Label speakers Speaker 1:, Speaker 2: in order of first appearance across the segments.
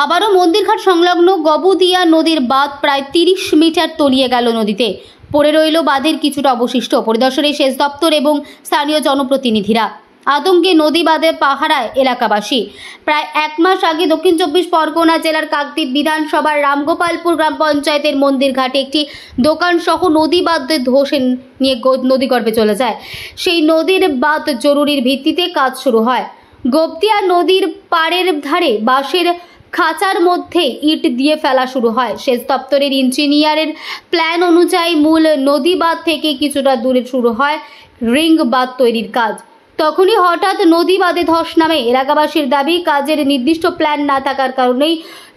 Speaker 1: আবারও মন্দিরঘাট সংলগ্ন গবুদিয়া নদীর বাঁধ প্রায় ৩০ মিটার তলিয়ে গেল নদীতে। পড়ে রইল বাঁধের কিছুটা অবশিষ্ট। পরিদর্শনে সেচ দপ্তর এবং স্থানীয় জনপ্রতিনিধিরা। আতঙ্কে নদী বাঁধে পাহারায় এলাকাবাসী। প্রায় এক মাস আগে দক্ষিণ ২৪ পরগনা জেলার কাকদ্বীপ বিধানসভার রামগোপালপুর গ্রাম পঞ্চায়েতের মন্দিরঘাটে একটি দোকান সহ নদী বাঁধে ধসে নিয়ে নদীগর্ভে চলে যায়। সেই নদীর বাঁধ জরুরির ভিত্তিতে কাজ শুরু হয়। গবদিয়া নদীর পাড়ের ধারে বাঁশের খাঁচার মধ্যে ইট দিয়ে ফেলা শুরু হয়। সেচ দপ্তরের ইঞ্জিনিয়ারের প্ল্যান অনুযায়ী মূল নদী বাঁধ থেকে কিছুটা দূরে শুরু হয় রিং বাঁধ তৈরির কাজ। তখনই হঠাৎ নদী বাঁধে ধস নামে। এলাকাবাসীর দাবি, কাজের নির্দিষ্ট প্ল্যান না থাকার কারণেই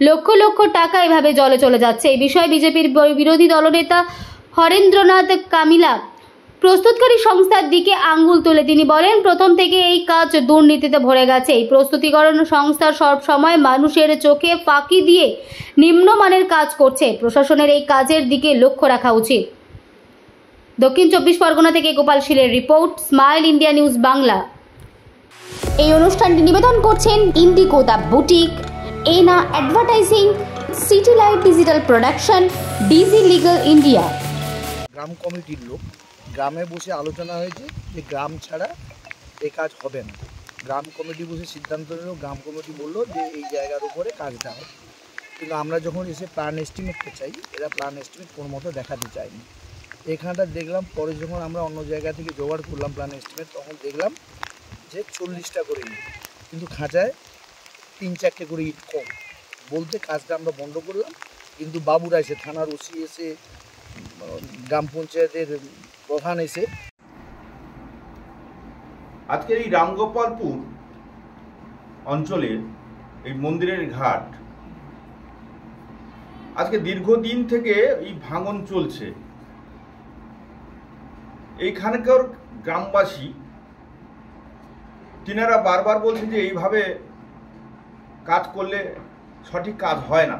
Speaker 1: লক্ষ লক্ষ টাকা এভাবে জলে চলে যাচ্ছে। এই বিষয়ে বিজেপির বিরোধী দলনেতা হরেন্দ্রনাথ কামিলা প্রস্তুতকারী সংস্থার দিকে আঙ্গুল তুলে তিনি বলেন, প্রথম থেকে এই কাজ দুর্নীতিতে ভরে গেছে। এই প্রস্তুতিকরণ সংস্থা সব সময় মানুষের চোখে ফাঁকি দিয়ে নিম্নমানের কাজ করছে। প্রশাসনের এই কাজের দিকে লক্ষ্য রাখা উচিত। দক্ষিণ ২৪ পরগনা থেকে গোপাল শীলের রিপোর্ট, স্মাইল ইন্ডিয়া নিউজ বাংলা। এই অনুষ্ঠানটি নিবেদন করছেন IndiGo the boutique, Ena advertising, city light digital production, Digi legal India.
Speaker 2: গ্রাম কমিটির লোক গ্রামে বসে আলোচনা হয়েছে যে গ্রাম ছাড়া এই কাজ হবে না। গ্রাম কমিটি বসে সিদ্ধান্ত নিল, গ্রাম কমিটি বললো যে এই জায়গার উপরে কাজটা হবে। কিন্তু আমরা যখন এসে প্ল্যান এস্টিমেটটা চাই, এরা প্ল্যান এস্টিমেট কোনো মতো দেখাতে চায়নি। এখানটা দেখলাম, পরে যখন আমরা অন্য জায়গা থেকে জোগাড় করলাম প্ল্যান এস্টিমেট, তখন দেখলাম যে 40টা করে ইট, কিন্তু খাঁচায় ৩-৪টে করে ইট কম বলতে কাজটা আমরা বন্ধ করলাম। কিন্তু বাবুরা এসে, থানার ওসি এসে, গ্রাম পঞ্চায়েতের প্রধান এসে,
Speaker 3: আজকের এই রামগোপালপুর অঞ্চলের এই মন্দিরের ঘাট আজকে দীর্ঘদিন থেকে এই ভাঙন চলছে। এইখানকার গ্রামবাসী তিনারা বারবার বলছেন যে এইভাবে কাজ করলে সঠিক কাজ হয় না।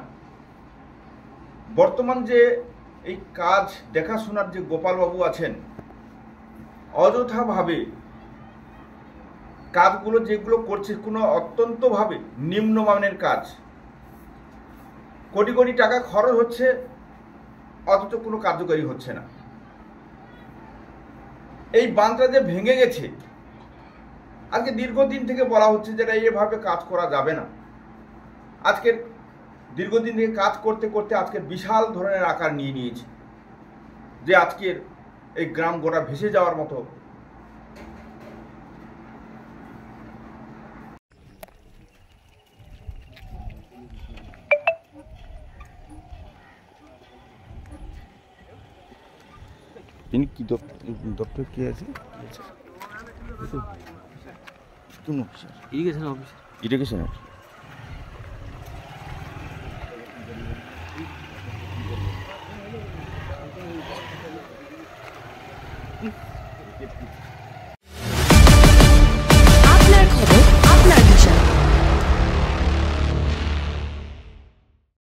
Speaker 3: বর্তমান যে এই কাজ দেখাশোনার যে গোপালবাবু আছেন, অযথাভাবে কাজগুলো যেগুলো করছে কোনো অত্যন্তভাবে নিম্নমানের কাজ, কোটি কোটি টাকা খরচ হচ্ছে, অথচ কোনো কার্যকরী হচ্ছে না। এই বাঁধটা যে ভেঙে গেছে, আজকে দীর্ঘদিন থেকে বলা হচ্ছে যে এইভাবে কাজ করা যাবে না। আজকের দীর্ঘদিন থেকে কাজ করতে করতে আজকের বিশাল ধরনের আকার নিয়ে নিয়েছে, যে আজকের এই গ্রাম গোটা ভেসে যাওয়ার মতো।
Speaker 4: ইনি কি দপ্তর কি আছে? কোন officer?
Speaker 5: Irrigation officer.
Speaker 4: Irrigation officer.